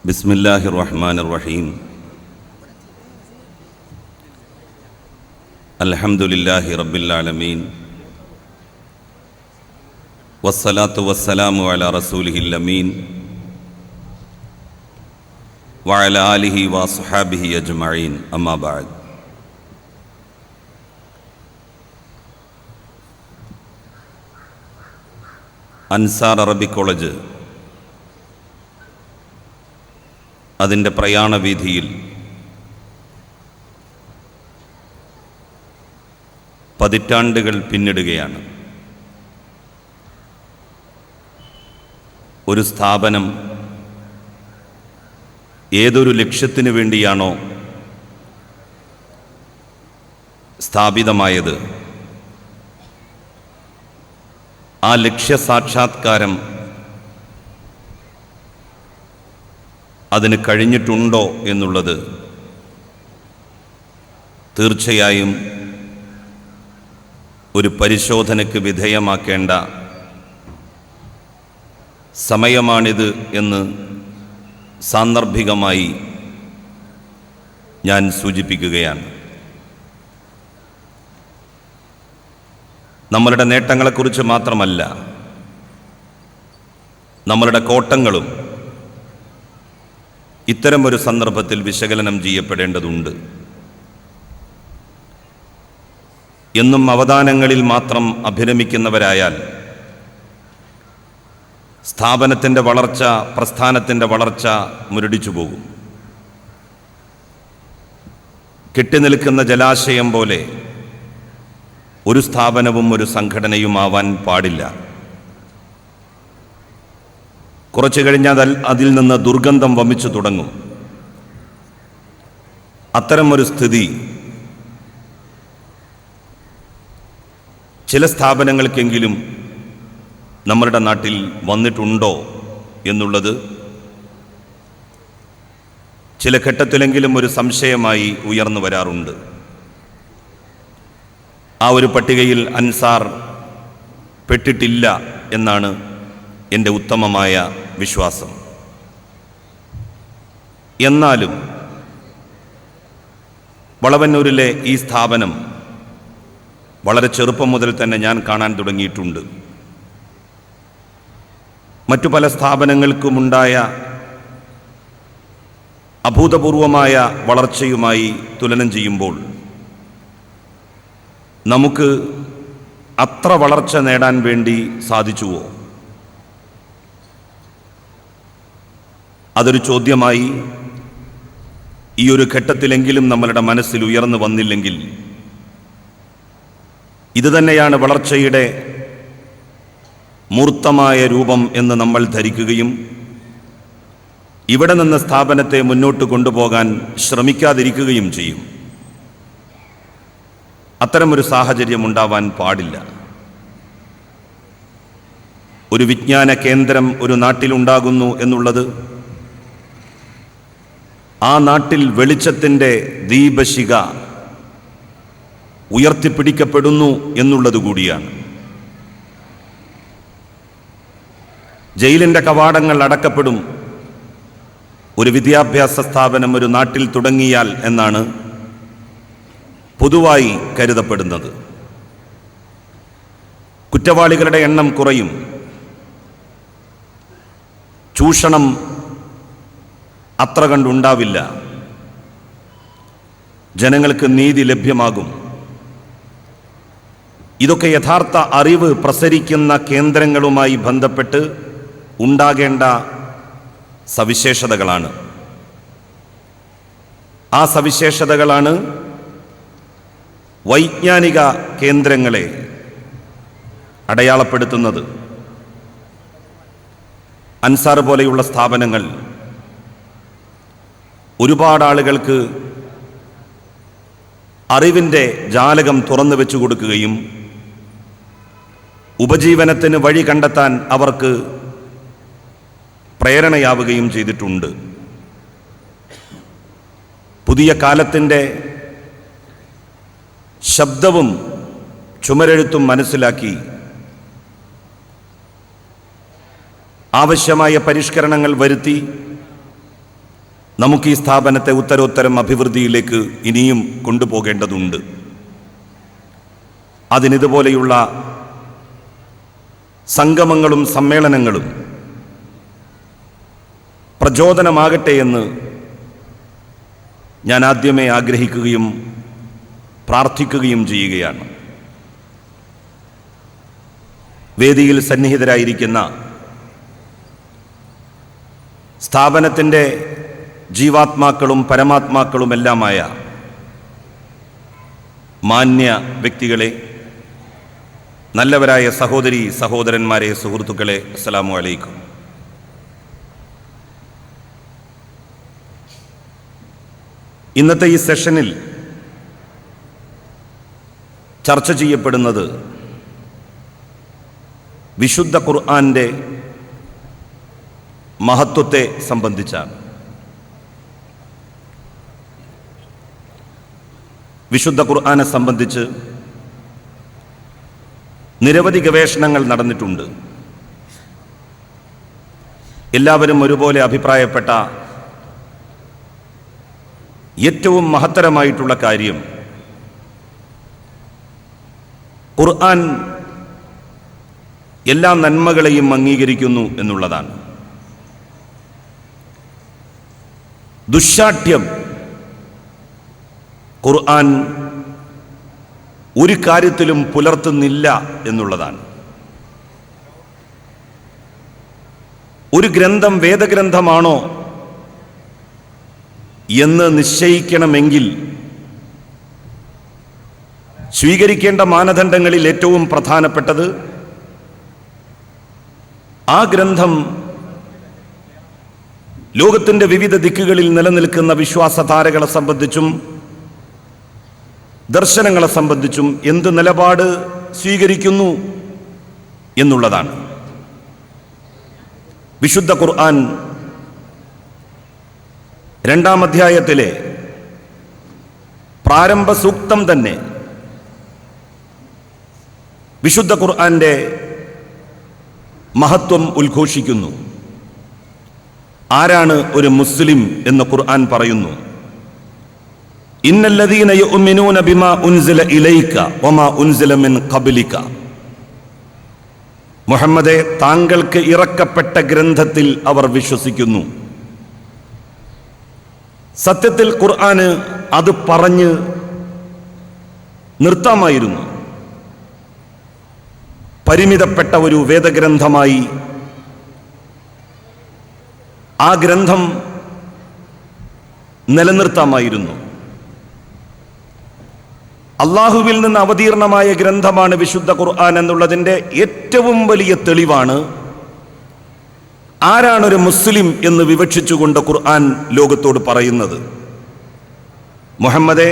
ബിസ്മില്ലാഹിർ റഹ്മാനിർ റഹീം. അൽഹംദുലില്ലാഹി റബ്ബിൽ ആലമീൻ. വസ്സലാത്തു വസ്സലാമു അലാ റസൂലിഹിൽ അമീൻ വഅലാ ആലിഹി വസ്ഹബിഹി അജ്മഈൻ. അമ്മാ ബഅദ്. അൻസാർ അറബിക് കോളേജ് അതിൻ്റെ പ്രയാണവീഥിയിൽ പതിറ്റാണ്ടുകൾ പിന്നിടുകയാണ്. ഒരു സ്ഥാപനം ഏതൊരു ലക്ഷ്യത്തിനു വേണ്ടിയാണോ സ്ഥാപിതമായത്, ആ ലക്ഷ്യസാക്ഷാത്കാരം അതിന് കഴിഞ്ഞിട്ടുണ്ടോ എന്നുള്ളത് തീർച്ചയായും ഒരു പരിശോധനയ്ക്ക് വിധേയമാക്കേണ്ട സമയമാണിത് എന്ന് സാന്ദർഭികമായി ഞാൻ സൂചിപ്പിക്കുകയാണ്. നമ്മളുടെ നേട്ടങ്ങളെക്കുറിച്ച് മാത്രമല്ല, നമ്മളുടെ കോട്ടങ്ങളും ഇത്തരമൊരു സന്ദർഭത്തിൽ വിശകലനം ചെയ്യപ്പെടേണ്ടതുണ്ട്. എന്നും അവദാനങ്ങളിൽ മാത്രം അഭിരമിക്കുന്നവരായാൽ സ്ഥാപനത്തിൻ്റെ വളർച്ച, പ്രസ്ഥാനത്തിൻ്റെ വളർച്ച മുരടിച്ചു പോകും. കെട്ടിനിൽക്കുന്ന ജലാശയം പോലെ ഒരു സ്ഥാപനവും ഒരു സംഘടനയും ആവാൻ പാടില്ല. കുറച്ചു കഴിഞ്ഞാൽ അതിൽ നിന്ന് ദുർഗന്ധം വമിച്ചു തുടങ്ങും. അത്തരമൊരു സ്ഥിതി ചില സ്ഥാപനങ്ങൾക്കെങ്കിലും നമ്മളുടെ നാട്ടിൽ വന്നിട്ടുണ്ടോ എന്നുള്ളത് ചില ഘട്ടത്തിലെങ്കിലും ഒരു സംശയമായി ഉയർന്നു വരാറുണ്ട്. ആ ഒരു പട്ടികയിൽ അൻസാർ പെട്ടിട്ടില്ല എന്നാണ് എൻ്റെ ഉത്തമമായ വിശ്വാസം. എന്നാലും വളവന്നൂരിലെ ഈ സ്ഥാപനം വളരെ ചെറുപ്പം മുതൽ തന്നെ ഞാൻ കാണാൻ തുടങ്ങിയിട്ടുണ്ട്. മറ്റു പല സ്ഥാപനങ്ങൾക്കുമുണ്ടായ അഭൂതപൂർവമായ വളർച്ചയുമായി തുലനം ചെയ്യുമ്പോൾ നമുക്ക് അത്ര വളർച്ച നേടാൻ വേണ്ടി സാധിച്ചുവോ? അതൊരു ചോദ്യമായി ഈ ഒരു ഘട്ടത്തിലെങ്കിലും നമ്മളുടെ മനസ്സിൽ ഉയർന്നു വന്നില്ലെങ്കിൽ, ഇതുതന്നെയാണ് വളർച്ചയുടെ മൂർത്തമായ രൂപം എന്ന് നമ്മൾ ധരിക്കുകയും ഇവിടെ നിന്ന് സ്ഥാപനത്തെ മുന്നോട്ട് കൊണ്ടുപോകാൻ ശ്രമിക്കാതിരിക്കുകയും ചെയ്യും. അത്തരമൊരു സാഹചര്യം ഉണ്ടാവാൻ പാടില്ല. ഒരു വിജ്ഞാന കേന്ദ്രം ഒരു നാട്ടിലുണ്ടാകുന്നു എന്നുള്ളത് ആ നാട്ടിൽ വെളിച്ചത്തിൻ്റെ ദീപശിഖ ഉയർത്തിപ്പിടിക്കപ്പെടുന്നു എന്നുള്ളത് കൂടിയാണ്. ജയിലിൻ്റെ കവാടങ്ങൾ അടക്കപ്പെടും ഒരു വിദ്യാഭ്യാസ സ്ഥാപനം ഒരു നാട്ടിൽ തുടങ്ങിയാൽ എന്നാണ് പൊതുവായി കരുതപ്പെടുന്നത്. കുറ്റവാളികളുടെ എണ്ണം കുറയും, ചൂഷണം അത്ര കണ്ടുണ്ടാവില്ല, ജനങ്ങൾക്ക് നീതി ലഭ്യമാകും. ഇതൊക്കെ യഥാർത്ഥ അറിവ് പ്രസരിക്കുന്ന കേന്ദ്രങ്ങളുമായി ബന്ധപ്പെട്ട് ഉണ്ടാകേണ്ട സവിശേഷതകളാണ്. ആ സവിശേഷതകളാണ് വൈജ്ഞാനിക കേന്ദ്രങ്ങളെ അടയാളപ്പെടുത്തുന്നത്. അൻസാർ പോലെയുള്ള സ്ഥാപനങ്ങൾ ഒരുപാട് ആളുകൾക്ക് അറിവിൻ്റെ ജാലകം തുറന്നു വെച്ചു കൊടുക്കുകയും ഉപജീവനത്തിന് വഴി കണ്ടെത്താൻ അവർക്ക് പ്രേരണയാവുകയും ചെയ്തിട്ടുണ്ട്. പുതിയ കാലത്തിൻ്റെ ശബ്ദവും ചുമരെഴുത്തും മനസ്സിലാക്കി ആവശ്യമായ പരിഷ്കരണങ്ങൾ വരുത്തി നമുക്ക് ഈ സ്ഥാപനത്തെ ഉത്തരോത്തരം അഭിവൃദ്ധിയിലേക്ക് ഇനിയും കൊണ്ടുപോകേണ്ടതുണ്ട്. അതിനിതുപോലെയുള്ള സംഗമങ്ങളും സമ്മേളനങ്ങളും പ്രചോദനമാകട്ടെ എന്ന് ഞാൻ ആദ്യമേ ആഗ്രഹിക്കുകയും പ്രാർത്ഥിക്കുകയും ചെയ്യുകയാണ്. വേദിയിൽ സന്നിഹിതരായിരിക്കുന്ന സ്ഥാപനത്തിൻ്റെ ജീവാത്മാക്കളും പരമാത്മാക്കളുമെല്ലാമായ മാന്യ വ്യക്തികളെ, നല്ലവരായ സഹോദരി സഹോദരന്മാരെ, സുഹൃത്തുക്കളെ, അസ്സലാമു അലൈക്കും. ഇന്നത്തെ ഈ സെഷനിൽ ചർച്ച ചെയ്യപ്പെടുന്നത് വിശുദ്ധ ഖുർആന്റെ മഹത്വത്തെ സംബന്ധിച്ചാണ്. വിശുദ്ധ ഖുർആനെ സംബന്ധിച്ച് നിരവധി ഗവേഷണങ്ങൾ നടന്നിട്ടുണ്ട്. എല്ലാവരും ഒരുപോലെ അഭിപ്രായപ്പെട്ട ഏറ്റവും മഹത്തരമായിട്ടുള്ള കാര്യം ഖുർആൻ എല്ലാ നന്മകളെയും അംഗീകരിക്കുന്നു എന്നുള്ളതാണ്. ദുശ്ശാഠ്യം ഖുർആൻ ഒരു കാര്യത്തിലും പുലർത്തുന്നില്ല എന്നുള്ളതാണ്. ഒരു ഗ്രന്ഥം വേദഗ്രന്ഥമാണോ എന്ന് നിശ്ചയിക്കണമെങ്കിൽ സ്വീകരിക്കേണ്ട മാനദണ്ഡങ്ങളിൽ ഏറ്റവും പ്രധാനപ്പെട്ടത് ആ ഗ്രന്ഥം ലോകത്തിൻ്റെ വിവിധ ദിക്കുകളിൽ നിലനിൽക്കുന്ന വിശ്വാസധാരകളെ സംബന്ധിച്ചും ദർശനങ്ങളെ സംബന്ധിച്ചും എന്ത് നിലപാട് സ്വീകരിക്കുന്നു എന്നുള്ളതാണ്. വിശുദ്ധ ഖുർആൻ 2-ാം അധ്യായത്തിലെ പ്രാരംഭ സൂക്തം തന്നെ വിശുദ്ധ ഖുർആന്റെ മഹത്വം ഉദ്ഘോഷിക്കുന്നു. ആരാണ് ഒരു മുസ്ലിം എന്ന് ഖുർആൻ പറയുന്നു. ഇന്നല്ലദീന യുഅ്മിനൂന ബിമാ ഉൻസില ഇലൈക വമാ ഉൻസില മിൻ ഖബ്ലിക. മുഹമ്മദേ, താങ്കൾക്ക് ഇറക്കപ്പെട്ട ഗ്രന്ഥത്തിൽ അവർ വിശ്വസിക്കുന്നു. സത്യത്തിൽ ഖുർആന് അത് പറഞ്ഞ് നിർത്താമായിരുന്നു. പരിമിതപ്പെട്ട ഒരു വേദഗ്രന്ഥമായി ആ ഗ്രന്ഥം നിലനിർത്താമായിരുന്നു. അള്ളാഹുവിൽ നിന്ന് അവതീർണമായ ഗ്രന്ഥമാണ് വിശുദ്ധ ഖുർആൻ എന്നുള്ളതിൻ്റെ ഏറ്റവും വലിയ തെളിവാണ് ആരാണൊരു മുസ്ലിം എന്ന് വിവക്ഷിച്ചുകൊണ്ട് ഖുർആൻ ലോകത്തോട് പറയുന്നത്. മുഹമ്മദേ,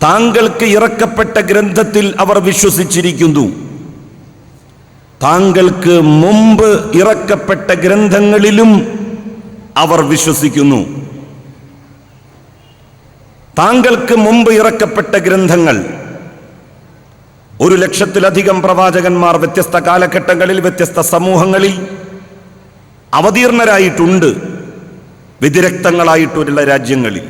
താങ്കൾക്ക് ഇറക്കപ്പെട്ട ഗ്രന്ഥത്തിൽ അവർ വിശ്വസിച്ചിരിക്കുന്നു. താങ്കൾക്ക് മുമ്പ് ഇറക്കപ്പെട്ട ഗ്രന്ഥങ്ങളിലും അവർ വിശ്വസിക്കുന്നു. താങ്കൾക്ക് മുമ്പ് ഇറക്കപ്പെട്ട ഗ്രന്ഥങ്ങൾ 1,00,000-ലധികം പ്രവാചകന്മാർ വ്യത്യസ്ത കാലഘട്ടങ്ങളിൽ വ്യത്യസ്ത സമൂഹങ്ങളിൽ അവതീർണരായിട്ടുണ്ട്. വ്യതിരക്തങ്ങളായിട്ടുള്ള രാജ്യങ്ങളിൽ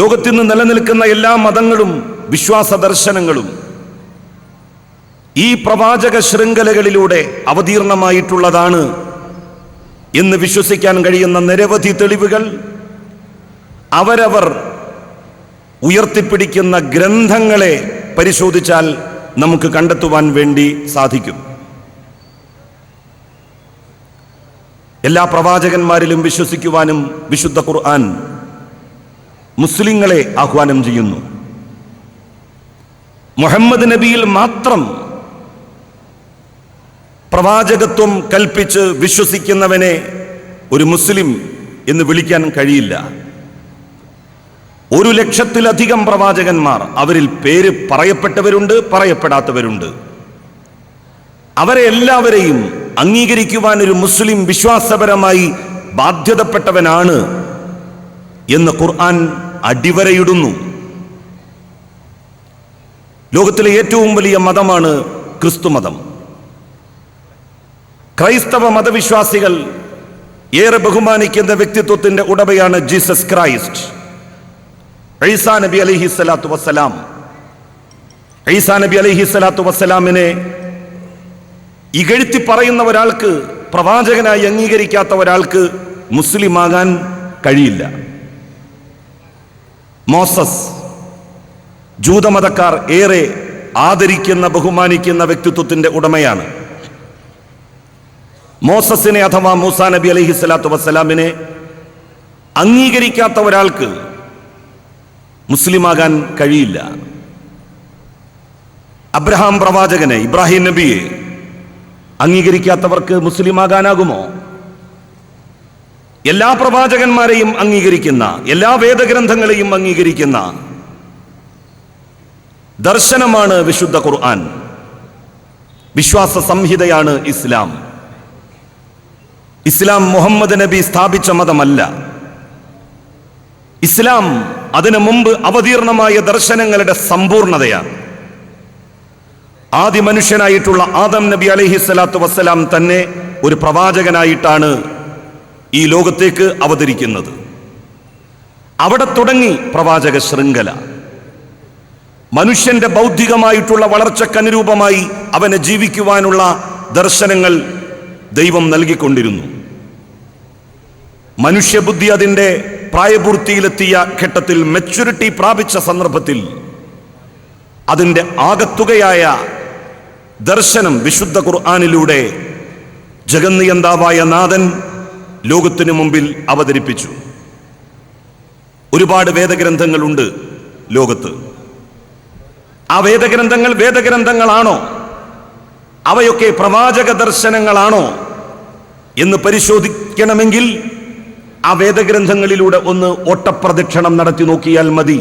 ലോകത്തിന്ന് നിലനിൽക്കുന്ന എല്ലാ മതങ്ങളും വിശ്വാസ ദർശനങ്ങളും ഈ പ്രവാചക ശൃംഖലകളിലൂടെ അവതീർണമായിട്ടുള്ളതാണ് എന്ന് വിശ്വസിക്കാൻ കഴിയുന്ന നിരവധി തെളിവുകൾ അവരവർ ഉയർത്തിപ്പിടിക്കുന്ന ഗ്രന്ഥങ്ങളെ പരിശോധിച്ചാൽ നമുക്ക് കണ്ടെത്തുവാൻ വേണ്ടി സാധിക്കും. എല്ലാ പ്രവാചകന്മാരിലും വിശ്വസിക്കുവാനും വിശുദ്ധ ഖുർആൻ മുസ്ലിങ്ങളെ ആഹ്വാനം ചെയ്യുന്നു. മുഹമ്മദ് നബിയിൽ മാത്രം പ്രവാചകത്വം കൽപ്പിച്ച് വിശ്വസിക്കുന്നവനെ ഒരു മുസ്ലിം എന്ന് വിളിക്കാൻ കഴിയില്ല. 1,00,000-ലധികം പ്രവാചകന്മാർ, അവരിൽ പേര് പറയപ്പെട്ടവരുണ്ട്, പറയപ്പെടാത്തവരുണ്ട്. അവരെ എല്ലാവരെയും അംഗീകരിക്കുവാൻ ഒരു മുസ്ലിം വിശ്വാസപരമായി ബാധ്യതപ്പെട്ടവനാണ് എന്ന് ഖുർആൻ അടിവരയിടുന്നു. ലോകത്തിലെ ഏറ്റവും വലിയ മതമാണ് ക്രിസ്തുമതം. ക്രൈസ്തവ മതവിശ്വാസികൾ ഏറെ ബഹുമാനിക്കുന്ന വ്യക്തിത്വത്തിന്റെ ഉടമയാണ് ജീസസ് ക്രൈസ്റ്റ്. ഈസാ നബി അലൈഹിസ്സലാത്തു വസ്സലാം. ഈസാ നബി അലൈഹിസ്സലാത്തു വസ്സലാമിനെ ഇകഴ്ത്തി പറയുന്ന ഒരാൾക്ക്, പ്രവാചകനായി അംഗീകരിക്കാത്ത ഒരാൾക്ക് മുസ്ലിമാകാൻ കഴിയില്ല. മോസസ് ജൂതമതക്കാർ ഏറെ ആദരിക്കുന്ന ബഹുമാനിക്കുന്ന വ്യക്തിത്വത്തിന്റെ ഉടമയാണ്. മോസസിനെ അഥവാ മൂസാ നബി അലൈഹിസ്സലാത്തു വസ്സലാമിനെ അംഗീകരിക്കാത്ത ഒരാൾക്ക് മുസ്ലിമാകാൻ കഴിയില്ല. അബ്രഹാം പ്രവാചകനെ, ഇബ്രാഹിം നബിയെ അംഗീകരിക്കാത്തവർക്ക് മുസ്ലിമാകാനാകുമോ? എല്ലാ പ്രവാചകന്മാരെയും അംഗീകരിക്കുന്ന, എല്ലാ വേദഗ്രന്ഥങ്ങളെയും അംഗീകരിക്കുന്ന ദർശനമാണ് വിശുദ്ധ ഖുർആൻ. വിശ്വാസ സംഹിതയാണ് ഇസ്ലാം. ഇസ്ലാം മുഹമ്മദ് നബി സ്ഥാപിച്ച മതമല്ല. ഇസ്ലാം അതിനു മുമ്പ് അവതീർണമായ ദർശനങ്ങളുടെ സമ്പൂർണതയാണ്. ആദ്യ മനുഷ്യനായിട്ടുള്ള ആദം നബി അലൈഹിസ്സലാത്തു വസ്സലാം തന്നെ ഒരു പ്രവാചകനായിട്ടാണ് ഈ ലോകത്തേക്ക് അവതരിക്കുന്നത്. അവിടെ തുടങ്ങി പ്രവാചക ശൃംഖല. മനുഷ്യന്റെ ബൗദ്ധികമായിട്ടുള്ള വളർച്ചക്കനുരൂപമായി അവനെ ജീവിക്കുവാനുള്ള ദർശനങ്ങൾ ദൈവം നൽകിക്കൊണ്ടിരുന്നു. മനുഷ്യബുദ്ധി അതിൻ്റെ പ്രായപൂർത്തിയിലെത്തിയ ഘട്ടത്തിൽ, മെച്യൂരിറ്റി പ്രാപിച്ച സന്ദർഭത്തിൽ അതിൻ്റെ ആകത്തുകയായ ദർശനം വിശുദ്ധ ഖുർആനിലൂടെ ജഗന്നിയന്താവായ നാഥൻ ലോകത്തിനു മുമ്പിൽ അവതരിപ്പിച്ചു. ഒരുപാട് വേദഗ്രന്ഥങ്ങളുണ്ട് ലോകത്ത്. ആ വേദഗ്രന്ഥങ്ങളാണോ? അവയൊക്കെ പ്രവാചക ദർശനങ്ങളാണോ എന്ന് പരിശോധിക്കണമെങ്കിൽ ആ വേദഗ്രന്ഥങ്ങളിലൂടെ ഒന്ന് ഓട്ടപ്രദക്ഷിണം നടത്തി നോക്കിയാൽ മതി.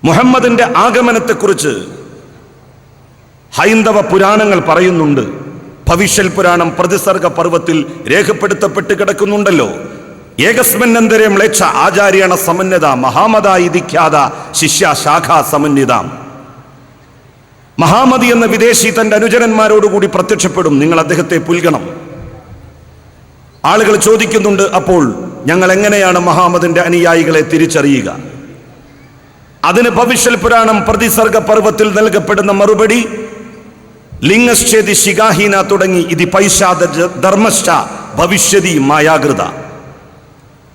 മുഹമ്മദിന്റെ ആഗമനത്തെക്കുറിച്ച് ഹൈന്ദവ പുരാണങ്ങൾ പറയുന്നുണ്ട്. ഭവിഷ്യൽ പുരാണം പ്രതിസർഗ പർവത്തിൽ രേഖപ്പെടുത്തപ്പെട്ട് കിടക്കുന്നുണ്ടല്ലോ. ഏകസ്മിന്നന്തരെ മ്ലേച്ഛ ആചാര്യണ സമന്വിത മഹാമതായി ദിഖ്യാത ശിഷ്യ ശാഖാ സമന്വിതാം. മഹാമതി എന്ന വിദേശി തന്റെ അനുചരന്മാരോടുകൂടി പ്രത്യക്ഷപ്പെടും. നിങ്ങൾ അദ്ദേഹത്തെ പുൽകണം. ആളുകൾ ചോദിക്കുന്നുണ്ട്, അപ്പോൾ ഞങ്ങൾ എങ്ങനെയാണ് മഹാമതിന്റെ അനുയായികളെ തിരിച്ചറിയുക? അതിന് ഭവിഷ്യൽ പുരാണം പ്രതിസർഗ പർവത്തിൽ നൽകപ്പെടുന്ന മറുപടി ലിംഗശ്ചേതി ശിഖാഹീന തുടങ്ങി ഇതി പൈശാദ ധർമ്മശ്ച ഭവിഷ്യതി മായാകൃത.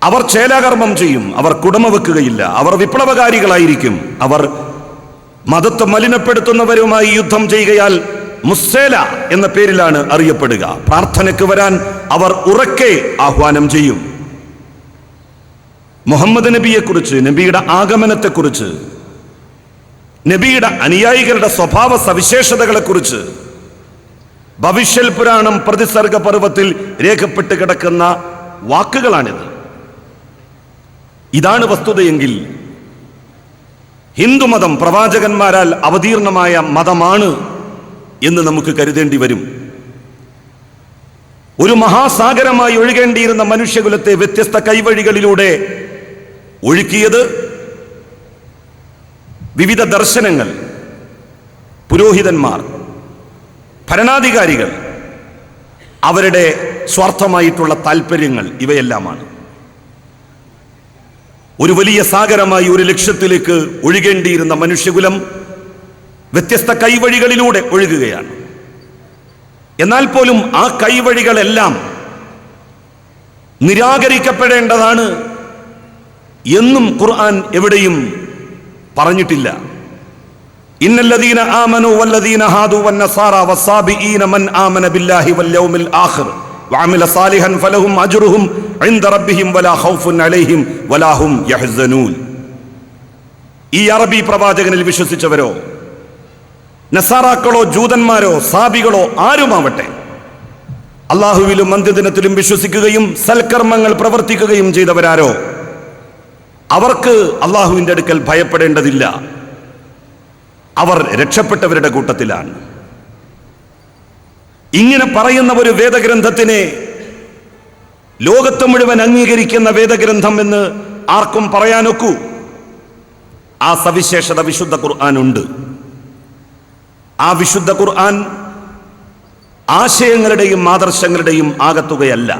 അവർ ചേലാകർമ്മം ചെയ്യും, അവർ കുടമ വെക്കുകയില്ല, അവർ വിപ്ലവകാരികളായിരിക്കും, അവർ മതത്തെ മലിനപ്പെടുത്തുന്നവരുമായി യുദ്ധം ചെയ്യുകയാൽ മുസ്സേല എന്ന പേരിലാണ് അറിയപ്പെടുക. പ്രാർത്ഥനയ്ക്ക് വരാൻ അവർ ഉറക്കെ ആഹ്വാനം ചെയ്യും. മുഹമ്മദ് നബിയെക്കുറിച്ച്, നബിയുടെ ആഗമനത്തെക്കുറിച്ച്, നബിയുടെ അനുയായികളുടെ സ്വഭാവ സവിശേഷതകളെക്കുറിച്ച് ഭവിഷ്യൽ പുരാണം പ്രതിസർഗ പർവത്തിൽ രേഖപ്പെട്ട് കിടക്കുന്ന വാക്കുകളാണിത്. ഇതാണ് വസ്തുതയെങ്കിൽ ഹിന്ദുമതം പ്രവാചകന്മാരാൽ അവതീർണമായ മതമാണ് എന്ന് നമുക്ക് കരുതേണ്ടി വരും. ഒരു മഹാസാഗരമായി ഒഴുകേണ്ടിയിരുന്ന മനുഷ്യകുലത്തെ വ്യത്യസ്ത കൈവഴികളിലൂടെ ഒഴുക്കിയത് വിവിധ ദർശനങ്ങൾ, പുരോഹിതന്മാർ, ഭരണാധികാരികൾ, അവരുടെ സ്വാർത്ഥമായിട്ടുള്ള താല്പര്യങ്ങൾ, ഇവയെല്ലാമാണ്. ഒരു വലിയ സാഗരമായി ഒരു ലക്ഷ്യത്തിലേക്ക് ഒഴുകേണ്ടിയിരുന്ന മനുഷ്യകുലം വ്യത്യസ്ത കൈവഴികളിലൂടെ ഒഴുകുകയാണ്. എന്നാൽ പോലും ആ കൈവഴികളെല്ലാം നിരാകരിക്കപ്പെടേണ്ടതാണ് എന്നും ഖുർആൻ എവിടെയും പറഞ്ഞിട്ടില്ല. ഇന്നല്ലദീന ആമനു വല്ലദീന ഹാദു വന്നസാറ വസ്സാബിഈന മൻ ആമന ബില്ലാഹി വൽ യൗമിൽ ആഖിർ വഅമില സാലിഹൻ ഫലഹും അജ്റുഹും ഇൻദ റബ്ബിഹിം വലാ ഖൗഫുൻ അലൈഹിം വലാ ഹും യഹ്സനൂൻ. ഈ അറബി പ്രവാചകനിൽ വിശ്വസിച്ചവരോ, നസാറാക്കളോ, ജൂതന്മാരോ, സാബികളോ ആരുമാവട്ടെ, അള്ളാഹുവിലും അന്ത്യദിനത്തിലും വിശ്വസിക്കുകയും സൽക്കർമ്മങ്ങൾ പ്രവർത്തിക്കുകയും ചെയ്തവരാരോ, അവർക്ക് അള്ളാഹുവിന്റെ അടുക്കൽ ഭയപ്പെടേണ്ടതില്ല. അവർ രക്ഷപ്പെട്ടവരുടെ കൂട്ടത്തിലാണ്. ഇങ്ങനെ പറയുന്ന ഒരു വേദഗ്രന്ഥത്തിനെ ലോകത്ത് മുഴുവൻ അംഗീകരിക്കുന്ന വേദഗ്രന്ഥം എന്ന് ആർക്കും പറയാനൊക്കൂ. ആ സവിശേഷത വിശുദ്ധ ഖുർആൻ ഉണ്ട്. ആ വിശുദ്ധ ഖുർആൻ ആശയങ്ങളുടെയും ആദർശങ്ങളുടെയും ആകത്തുകയല്ല.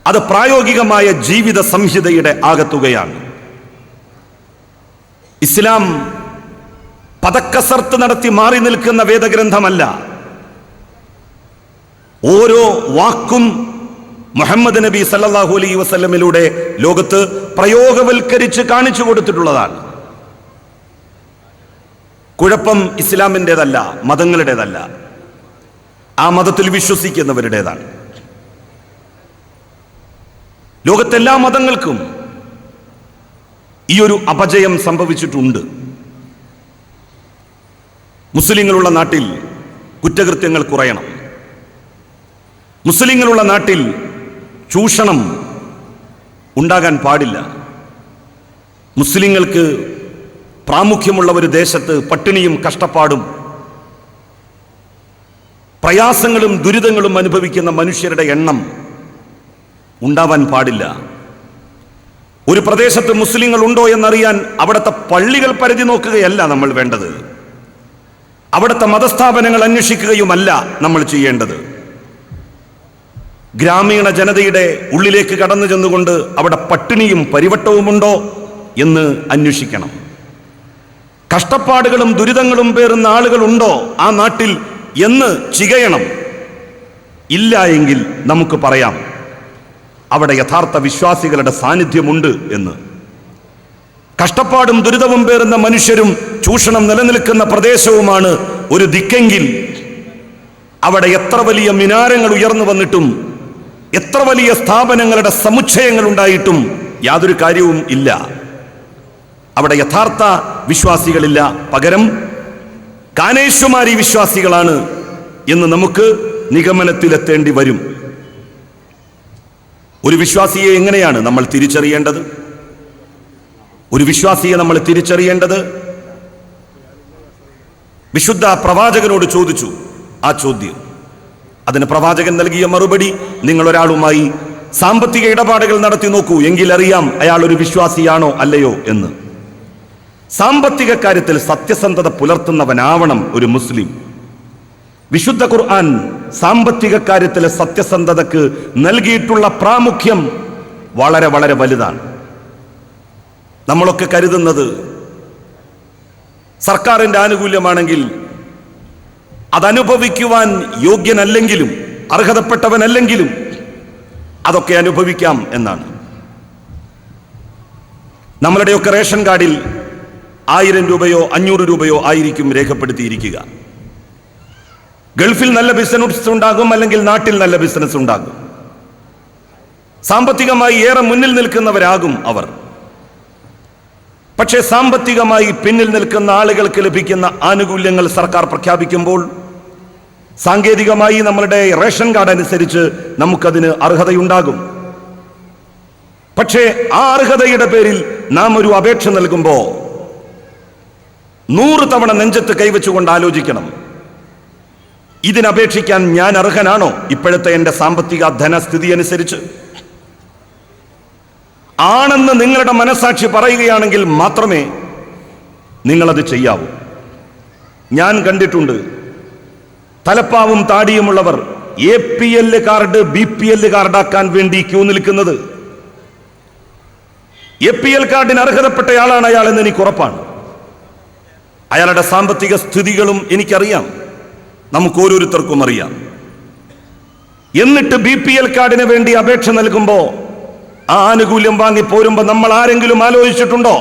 അത് പ്രായോഗികമായ ജീവിത സംഹിതയുടെ ആകത്തുകയാണ്. ഇസ്ലാം പദക്കസർത്ത് നടത്തി മാറി നിൽക്കുന്ന വേദഗ്രന്ഥമല്ല. ഓരോ വാക്കും മുഹമ്മദ് നബി സല്ലല്ലാഹു അലൈഹി വസല്ലമിലൂടെ ലോകത്ത് പ്രയോഗവൽക്കരിച്ച് കാണിച്ചു കൊടുത്തിട്ടുള്ളതാണ്. കുഴപ്പം ഇസ്ലാമിൻ്റെതല്ല, മതങ്ങളുടേതല്ല, ആ മതത്തിൽ വിശ്വസിക്കുന്നവരുടേതാണ്. ലോകത്തെല്ലാ മതങ്ങൾക്കും ഈ ഒരു അപജയം സംഭവിച്ചിട്ടുണ്ട്. മുസ്ലിങ്ങളുള്ള നാട്ടിൽ കുറ്റകൃത്യങ്ങൾ കുറയണം. മുസ്ലിങ്ങളുള്ള നാട്ടിൽ ചൂഷണം ഉണ്ടാകാൻ പാടില്ല. മുസ്ലിങ്ങൾക്ക് പ്രാമുഖ്യമുള്ള ഒരു ദേശത്ത് പട്ടിണിയും കഷ്ടപ്പാടും പ്രയാസങ്ങളും ദുരിതങ്ങളും അനുഭവിക്കുന്ന മനുഷ്യരുടെ എണ്ണം ഉണ്ടാവാൻ പാടില്ല. ഒരു പ്രദേശത്ത് മുസ്ലിങ്ങൾ ഉണ്ടോ എന്നറിയാൻ അവിടുത്തെ പള്ളികൾ പരിധി നോക്കുകയല്ല നമ്മൾ വേണ്ടത്. അവിടുത്തെ മതസ്ഥാപനങ്ങൾ അന്വേഷിക്കുകയുമല്ല നമ്മൾ ചെയ്യേണ്ടത്. ഗ്രാമീണ ജനതയുടെ ഉള്ളിലേക്ക് കടന്നു ചെന്നുകൊണ്ട് അവിടെ പട്ടിണിയും പരിവട്ടവുമുണ്ടോ എന്ന് അന്വേഷിക്കണം. കഷ്ടപ്പാടുകളും ദുരിതങ്ങളും പേറുന്ന ആളുകളുണ്ടോ ആ നാട്ടിൽ എന്ന് ചികയണം. ഇല്ല എങ്കിൽ നമുക്ക് പറയാം അവിടെ യഥാർത്ഥ വിശ്വാസികളുടെ സാന്നിധ്യമുണ്ട് എന്ന്. കഷ്ടപ്പാടും ദുരിതവും പേറുന്ന മനുഷ്യരും ചൂഷണം നിലനിൽക്കുന്ന പ്രദേശവുമാണ് ഒരു ദിക്കെങ്കിൽ അവിടെ എത്ര വലിയ മിനാരങ്ങൾ ഉയർന്നു വന്നിട്ടും എത്ര വലിയ സ്ഥാപനങ്ങളുടെ സമുച്ചയങ്ങൾ ഉണ്ടായിട്ടും യാതൊരു കാര്യവും ഇല്ല. അവിടെ യഥാർത്ഥ വിശ്വാസികളില്ല, പകരം കാനേശ്വമാരി വിശ്വാസികളാണ് എന്ന് നമുക്ക് നിഗമനത്തിലെത്തേണ്ടി വരും. ഒരു വിശ്വാസിയെ എങ്ങനെയാണ് നമ്മൾ തിരിച്ചറിയേണ്ടത്? ഒരു വിശ്വാസിയെ നമ്മൾ തിരിച്ചറിയേണ്ടത് വിശുദ്ധ പ്രവാചകനോട് ചോദിച്ചു ആ ചോദ്യം. അതിന് പ്രവാചകൻ നൽകിയ മറുപടി, നിങ്ങൾ ഒരാളുമായി സാമ്പത്തിക ഇടപാടുകൾ നടത്തി നോക്കൂ, എങ്കിൽ അറിയാം അയാൾ ഒരു വിശ്വാസിയാണോ അല്ലയോ എന്ന്. സാമ്പത്തിക കാര്യത്തിൽ സത്യസന്ധത പുലർത്തുന്നവനാവണം ഒരു മുസ്ലിം. വിശുദ്ധ ഖുർആൻ സാമ്പത്തിക കാര്യത്തിലെ സത്യസന്ധതക്ക് നൽകിയിട്ടുള്ള പ്രാമുഖ്യം വളരെ വളരെ വലുതാണ്. നമ്മളൊക്കെ കരുതുന്നത് സർക്കാരിന്റെ ആനുകൂല്യമാണെങ്കിൽ അതനുഭവിക്കുവാൻ യോഗ്യനല്ലെങ്കിലും അർഹതപ്പെട്ടവനല്ലെങ്കിലും അതൊക്കെ അനുഭവിക്കാം എന്നാണ്. നമ്മളുടെയൊക്കെ റേഷൻ കാർഡിൽ 1000 രൂപയോ 500 രൂപയോ ആയിരിക്കും രേഖപ്പെടുത്തിയിരിക്കുക. ഗൾഫിൽ നല്ല ബിസിനസ് ഉണ്ടാകും, അല്ലെങ്കിൽ നാട്ടിൽ നല്ല ബിസിനസ് ഉണ്ടാകും. സാമ്പത്തികമായി ഏറെ മുന്നിൽ നിൽക്കുന്നവരാകും അവർ. പക്ഷേ സാമ്പത്തികമായി പിന്നിൽ നിൽക്കുന്ന ആളുകൾക്ക് ലഭിക്കുന്ന ആനുകൂല്യങ്ങൾ സർക്കാർ പ്രഖ്യാപിക്കുമ്പോൾ സാങ്കേതികമായി നമ്മളുടെ റേഷൻ കാർഡ് അനുസരിച്ച് നമുക്കതിന് അർഹതയുണ്ടാകും. പക്ഷേ ആ അർഹതയുടെ പേരിൽ നാം ഒരു അപേക്ഷ നൽകുമ്പോൾ 100 തവണ നെഞ്ചത്ത് കൈവച്ചുകൊണ്ട് ആലോചിക്കണം, ഇതിനപേക്ഷിക്കാൻ ഞാൻ അർഹനാണോ ഇപ്പോഴത്തെ എൻ്റെ സാമ്പത്തിക ധനസ്ഥിതി അനുസരിച്ച്? ആണെന്ന് നിങ്ങളുടെ മനസാക്ഷി പറയുകയാണെങ്കിൽ മാത്രമേ നിങ്ങളത് ചെയ്യാവൂ. ഞാൻ കണ്ടിട്ടുണ്ട് തലപ്പാവും താടിയുമുള്ളവർ APL കാർഡ് BPL കാർഡാക്കാൻ വേണ്ടി ക്യൂ നിൽക്കുന്നത്. APL കാർഡിന് അർഹതപ്പെട്ടയാളാണ് അയാൾ എന്ന് എനിക്ക് ഉറപ്പാണ്. അയാളുടെ സാമ്പത്തിക സ്ഥിതികളും എനിക്കറിയാം, നമുക്ക് ഓരോരുത്തർക്കും അറിയാം. എന്നിട്ട് BPL കാർഡിന് വേണ്ടി അപേക്ഷ നൽകുമ്പോൾ ആ ആനുകൂല്യം വാങ്ങി പോരുമ്പോൾ നമ്മൾ ആരെങ്കിലും ആലോചിച്ചിട്ടുണ്ടോ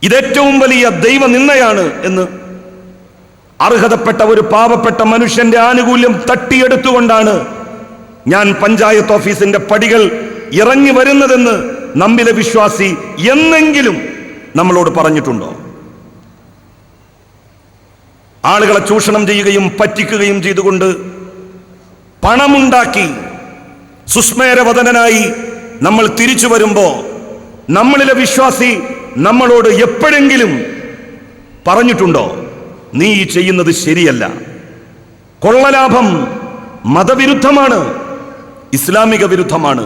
ഇതേറ്റവും വലിയ ദൈവനിന്ദയാണ് എന്ന്? അർഹതപ്പെട്ട ഒരു പാവപ്പെട്ട മനുഷ്യന്റെ ആനുകൂല്യം തട്ടിയെടുത്തുകൊണ്ടാണ് ഞാൻ പഞ്ചായത്ത് ഓഫീസിന്റെ പടികൾ ഇറങ്ങി വരുന്നതെന്ന് നമ്മിലെ വിശ്വാസി എന്നെങ്കിലും നമ്മളോട് പറഞ്ഞിട്ടുണ്ടോ? ആളുകളെ ചൂഷണം ചെയ്യുകയും പറ്റിക്കുകയും ചെയ്തുകൊണ്ട് പണമുണ്ടാക്കി സുസ്മേരവദനായി നമ്മൾ തിരിച്ചു വരുമ്പോ നമ്മളിലെ വിശ്വാസി നമ്മളോട് എപ്പോഴെങ്കിലും പറഞ്ഞിട്ടുണ്ടോ നീ ഈ ചെയ്യുന്നത് ശരിയല്ല? കൊള്ളലാഭം മതവിരുദ്ധമാണ്, ഇസ്ലാമിക വിരുദ്ധമാണ്,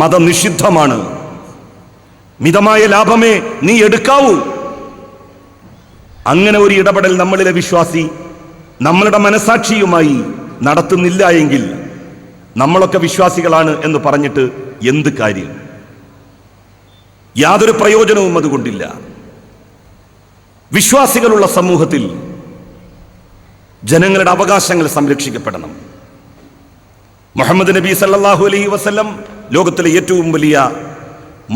മതനിഷിദ്ധമാണ്. മിതമായ ലാഭമേ നീ എടുക്കാവൂ. അങ്ങനെ ഒരു ഇടപെടൽ നമ്മളിലെ വിശ്വാസി നമ്മളുടെ മനസാക്ഷിയുമായി നടത്തുന്നില്ല എങ്കിൽ നമ്മളൊക്കെ വിശ്വാസികളാണ് എന്ന് പറഞ്ഞിട്ട് എന്ത് കാര്യം? യാതൊരു പ്രയോജനവും അതുകൊണ്ടില്ല. വിശ്വാസികളുള്ള സമൂഹത്തിൽ ജനങ്ങളുടെ അവകാശങ്ങൾ സംരക്ഷിക്കപ്പെടണം. മുഹമ്മദ് നബി സല്ലല്ലാഹു അലൈഹി വസല്ലം ലോകത്തിലെ ഏറ്റവും വലിയ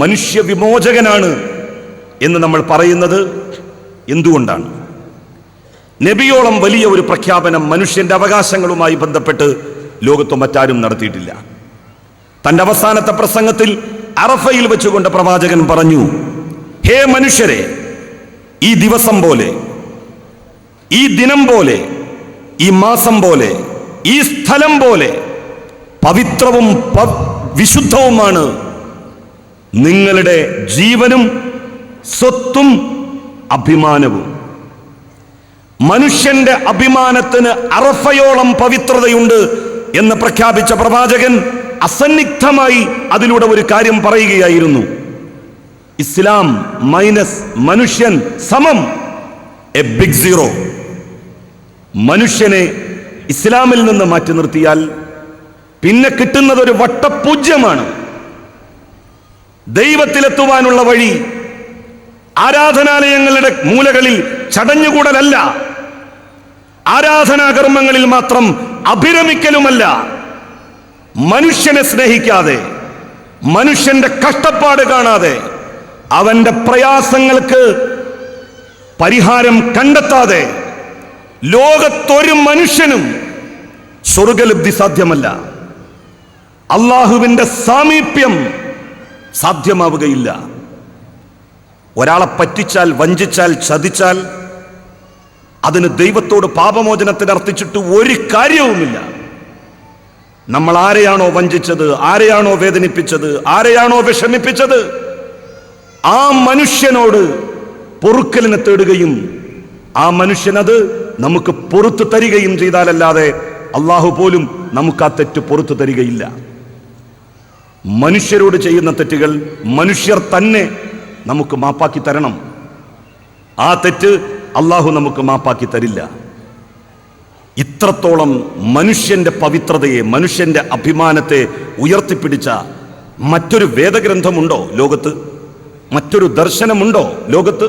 മനുഷ്യ വിമോചകനാണ് എന്ന് നമ്മൾ പറയുന്നത് എന്തുകൊണ്ടാണ്? നബിയോളം വലിയ ഒരു പ്രഖ്യാപനം മനുഷ്യന്റെ അവകാശങ്ങളുമായി ബന്ധപ്പെട്ട് ലോകത്ത് മറ്റാരും നടത്തിയിട്ടില്ല. തന്റെ അവസാനത്തെ പ്രസംഗത്തിൽ അറഫയിൽ വെച്ചുകൊണ്ട് പ്രവാചകൻ പറഞ്ഞു, ഹേ മനുഷ്യരെ, ഈ ദിവസം പോലെ, ഈ ദിനം പോലെ, ഈ മാസം പോലെ, ഈ സ്ഥലം പോലെ പവിത്രവും വിശുദ്ധവുമാണ് നിങ്ങളുടെ ജീവനും സ്വത്തും അഭിമാനവും. മനുഷ്യന്റെ അഭിമാനത്തിന് അറഫയോളം പവിത്രതയുണ്ട് എന്ന് പ്രഖ്യാപിച്ച പ്രവാചകൻ അസന്നിഗ്ധമായി അതിലൂടെ ഒരു കാര്യം പറയുകയായിരുന്നു: ഇസ്ലാം മൈനസ് മനുഷ്യൻ സമം എ ബിഗ് സീറോ. മനുഷ്യനെ ഇസ്ലാമിൽ നിന്ന് മാറ്റി നിർത്തിയാൽ പിന്നെ കിട്ടുന്നത് ഒരു വട്ടപൂജ്യമാണ്. ദൈവത്തിലെത്തുവാനുള്ള വഴി ആരാധനാലയങ്ങളുടെ മൂലകളിൽ ചടഞ്ഞുകൂടലല്ല, ആരാധനാകർമ്മങ്ങളിൽ മാത്രം അഭിരമിക്കലുമല്ല. മനുഷ്യനെ സ്നേഹിക്കാതെ, മനുഷ്യന്റെ കഷ്ടപ്പാട് കാണാതെ, അവന്റെ പ്രയാസങ്ങൾക്ക് പരിഹാരം കണ്ടെത്താതെ ലോകത്തൊരു മനുഷ്യനും സ്വർഗലബ്ധി സാധ്യമല്ല. അള്ളാഹുവിന്റെ സാമീപ്യം സാധ്യമാവുകയില്ല. ഒരാളെ പറ്റിച്ചാൽ, വഞ്ചിച്ചാൽ, ചതിച്ചാൽ അതിന് ദൈവത്തോട് പാപമോചനത്തിന് അർത്ഥിച്ചിട്ട് ഒരു കാര്യവുമില്ല. നമ്മൾ ആരെയാണോ വഞ്ചിച്ചത്, ആരെയാണോ വേദനിപ്പിച്ചത്, ആരെയാണോ വിഷമിപ്പിച്ചത്, ആ മനുഷ്യനോട് പൊറുക്കലിനെ തേടുകയും ആ മനുഷ്യനത് നമുക്ക് പൊറുത്തു തരികയും ചെയ്താലല്ലാതെ അള്ളാഹു പോലും നമുക്ക് ആ തെറ്റ് പൊറുത്തു തരികയില്ല. മനുഷ്യരോട് ചെയ്യുന്ന തെറ്റുകൾ മനുഷ്യർ തന്നെ നമുക്ക് മാപ്പാക്കി തരണം. ആ തെറ്റ് അള്ളാഹു നമുക്ക് മാപ്പാക്കി തരില്ല. ഇത്രത്തോളം മനുഷ്യന്റെ പവിത്രതയെ, മനുഷ്യന്റെ അഭിമാനത്തെ ഉയർത്തിപ്പിടിച്ച മറ്റൊരു വേദഗ്രന്ഥമുണ്ടോ ലോകത്ത്? മറ്റൊരു ദർശനമുണ്ടോ ലോകത്ത്?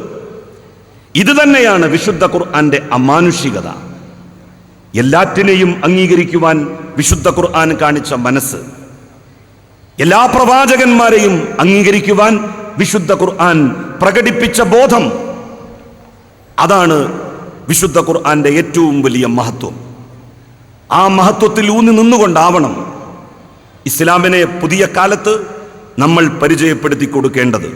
ഇത് തന്നെയാണ് വിശുദ്ധ ഖുർആന്റെ അമാനുഷികത. എല്ലാറ്റിനെയും അംഗീകരിക്കുവാൻ വിശുദ്ധ ഖുർആൻ കാണിച്ച മനസ്സ്, എല്ലാ പ്രവാചകന്മാരെയും അംഗീകരിക്കുവാൻ വിശുദ്ധ ഖുർആൻ പ്രകടിപ്പിച്ച ബോധം, അതാണ് വിശുദ്ധ ഖുർആന്റെ ഏറ്റവും വലിയ മഹത്വം. ആ മഹത്വത്തിൽ ഊന്നി നിന്നുകൊണ്ടാവണം ഇസ്ലാമിനെ പുതിയ കാലത്ത് നമ്മൾ പരിചയപ്പെടുത്തി കൊടുക്കേണ്ടത്.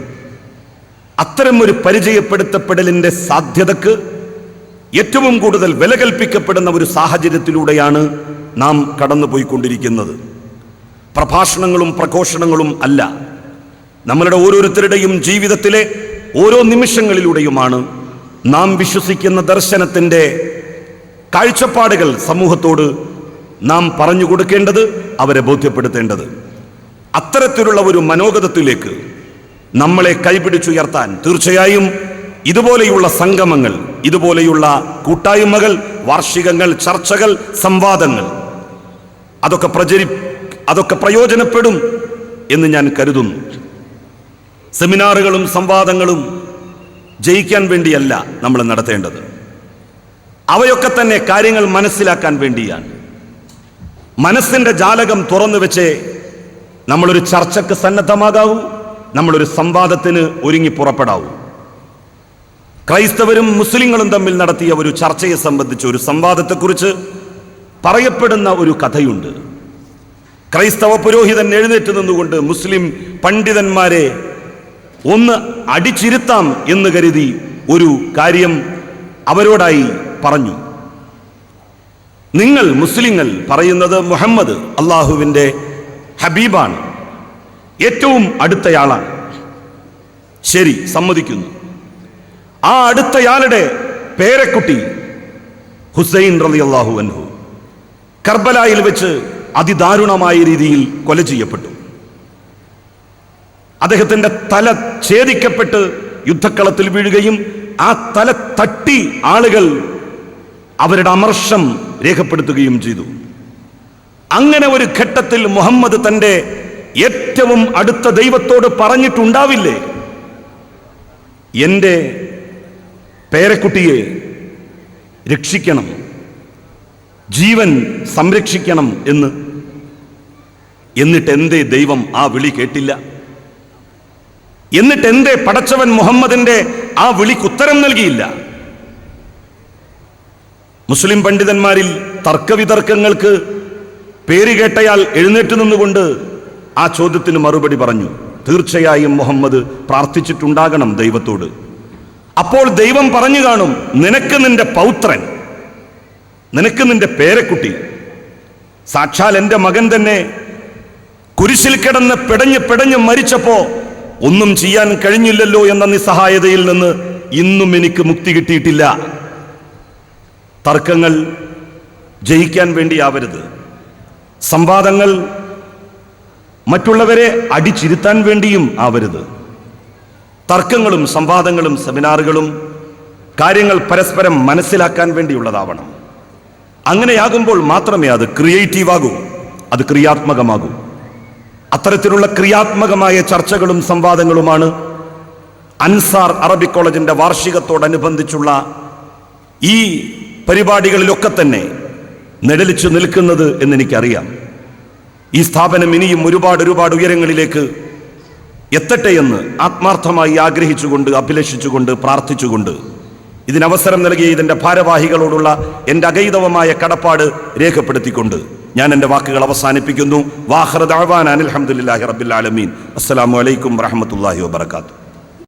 അത്തരം ഒരു പരിചയപ്പെടുത്തപ്പെടലിന്റെ സാധ്യതക്ക് ഏറ്റവും കൂടുതൽ വില കൽപ്പിക്കപ്പെടുന്ന ഒരു സാഹചര്യത്തിലൂടെയാണ് നാം കടന്നുപോയിക്കൊണ്ടിരിക്കുന്നത്. പ്രഭാഷണങ്ങളും പ്രഘോഷണങ്ങളും അല്ല, നമ്മളുടെ ഓരോരുത്തരുടെയും ജീവിതത്തിലെ ഓരോ നിമിഷങ്ങളിലൂടെയുമാണ് നാം വിശ്വസിക്കുന്ന ദർശനത്തിൻ്റെ കാഴ്ചപ്പാടുകൾ സമൂഹത്തോട് നാം പറഞ്ഞു കൊടുക്കേണ്ടത്, അവരെ ബോധ്യപ്പെടുത്തേണ്ടത്. അത്തരത്തിലുള്ള ഒരു മനോഗതത്തിലേക്ക് നമ്മളെ കൈപിടിച്ചുയർത്താൻ തീർച്ചയായും ഇതുപോലെയുള്ള സംഗമങ്ങൾ, ഇതുപോലെയുള്ള കൂട്ടായ്മകൾ, വാർഷികങ്ങൾ, ചർച്ചകൾ, സംവാദങ്ങൾ അതൊക്കെ പ്രയോജനപ്പെടും എന്ന് ഞാൻ കരുതുന്നു. സെമിനാറുകളും സംവാദങ്ങളും ജയിക്കാൻ വേണ്ടിയല്ല നമ്മൾ നടത്തേണ്ടത്. അവയൊക്കെ തന്നെ കാര്യങ്ങൾ മനസ്സിലാക്കാൻ വേണ്ടിയാണ്. മനസ്സിന്റെ ജാലകം തുറന്നു വെച്ച് നമ്മളൊരു ചർച്ചയ്ക്ക് സന്നദ്ധമാകാവൂ, നമ്മളൊരു സംവാദത്തിന് ഒരുങ്ങി പുറപ്പെടാവൂ. ക്രൈസ്തവരും മുസ്ലിങ്ങളും തമ്മിൽ നടത്തിയ ഒരു ചർച്ചയെ സംബന്ധിച്ച്, ഒരു സംവാദത്തെക്കുറിച്ച് പറയപ്പെടുന്ന ഒരു കഥയുണ്ട്. ക്രൈസ്തവ പുരോഹിതൻ എഴുന്നേറ്റ് നിന്നുകൊണ്ട് മുസ്ലിം പണ്ഡിതന്മാരെ ഒന്ന് അടിച്ചിരുത്താം എന്ന് കരുതി ഒരു കാര്യം അവരോടായി പറഞ്ഞു. നിങ്ങൾ മുസ്ലിങ്ങൾ പറയുന്നത് മുഹമ്മദ് അള്ളാഹുവിൻ്റെ ഹബീബാണ്, ഏറ്റവും അടുത്തയാളാണ്. ശരി, സമ്മതിക്കുന്നു. ആ അടുത്തയാളുടെ പേരക്കുട്ടി ഹുസൈൻ റളിയല്ലാഹു അൻഹു കർബലായിൽ വെച്ച് അതിദാരുണമായ രീതിയിൽ കൊല ചെയ്യപ്പെട്ടു. അദ്ദേഹത്തിന്റെ തല ഛേദിക്കപ്പെട്ട് യുദ്ധക്കളത്തിൽ വീഴുകയും ആ തല തട്ടി ആളുകൾ അവരുടെ അമർഷം രേഖപ്പെടുത്തുകയും ചെയ്തു. അങ്ങനെ ഒരു ഘട്ടത്തിൽ മുഹമ്മദ് തൻ്റെ ഏറ്റവും അടുത്ത ദൈവത്തോട് പറഞ്ഞിട്ടുണ്ടാവില്ലേ, എൻ്റെ പേരക്കുട്ടിയെ രക്ഷിക്കണം, ജീവൻ സംരക്ഷിക്കണം എന്ന്. എന്നിട്ട് എന്തേ ദൈവം ആ വിളി കേട്ടില്ല? എന്നിട്ട് എന്തേ പടച്ചവൻ മുഹമ്മദിന്റെ ആ വിളിക്ക് ഉത്തരം നൽകിയില്ല? മുസ്ലിം പണ്ഡിതന്മാരിൽ തർക്കവിതർക്കങ്ങൾക്ക് പേരുകേട്ടയാൾ എഴുന്നേറ്റ് നിന്നുകൊണ്ട് ആ ചോദ്യത്തിന് മറുപടി പറഞ്ഞു. തീർച്ചയായും മുഹമ്മദ് പ്രാർത്ഥിച്ചിട്ടുണ്ടാകണം ദൈവത്തോട്. അപ്പോൾ ദൈവം പറഞ്ഞു കാണും, നിനക്ക് നിന്റെ പൗത്രൻ, നിനക്ക് നിന്റെ പേരക്കുട്ടി, സാക്ഷാൽ എൻ്റെ മകൻ തന്നെ കുരിശിൽ കിടന്ന് പിടഞ്ഞ് മരിച്ചപ്പോ ഒന്നും ചെയ്യാൻ കഴിഞ്ഞില്ലല്ലോ എന്ന നിസ്സഹായതയിൽ നിന്ന് ഇന്നും എനിക്ക് മുക്തി കിട്ടിയിട്ടില്ല. തർക്കങ്ങൾ ജയിക്കാൻ വേണ്ടിയാവരുത്, സംവാദങ്ങൾ മറ്റുള്ളവരെ അടിച്ചിരുത്താൻ വേണ്ടിയും ആവരുത്. തർക്കങ്ങളും സംവാദങ്ങളും സെമിനാറുകളും കാര്യങ്ങൾ പരസ്പരം മനസ്സിലാക്കാൻ വേണ്ടിയുള്ളതാവണം. അങ്ങനെയാകുമ്പോൾ മാത്രമേ അത് ക്രിയേറ്റീവ് ആകൂ, അത് ക്രിയാത്മകമാകൂ. അത്തരത്തിലുള്ള ക്രിയാത്മകമായ ചർച്ചകളും സംവാദങ്ങളുമാണ് അൻസാർ അറബിക് കോളേജിന്റെ വാർഷികത്തോടനുബന്ധിച്ചുള്ള ഈ പരിപാടികളിലൊക്കെ തന്നെ നിഴലിച്ചു നിൽക്കുന്നത് എന്നെനിക്കറിയാം. ഈ സ്ഥാപനം ഇനിയും ഒരുപാട് ഉയരങ്ങളിലേക്ക് എത്തട്ടെ എന്ന് ആത്മാർത്ഥമായി ആഗ്രഹിച്ചുകൊണ്ട്, അഭിലഷിച്ചുകൊണ്ട്, പ്രാർത്ഥിച്ചുകൊണ്ട് ഇതിനവസരം നൽകിയ ഇതിൻ്റെ ഭാരവാഹികളോടുള്ള എൻ്റെ അഗൈതവമായ കടപ്പാട് രേഖപ്പെടുത്തിക്കൊണ്ട് ഞാൻ എൻ്റെ വാക്കുകൾ അവസാനിപ്പിക്കുന്നു. വാഖിറു ദഅ്വാനാ അൽഹംദുലില്ലാഹി റബ്ബിൽ ആലമീൻ. അസ്സലാമു അലൈക്കും വറഹ്മത്തുള്ളാഹി വബറകാതുഹു.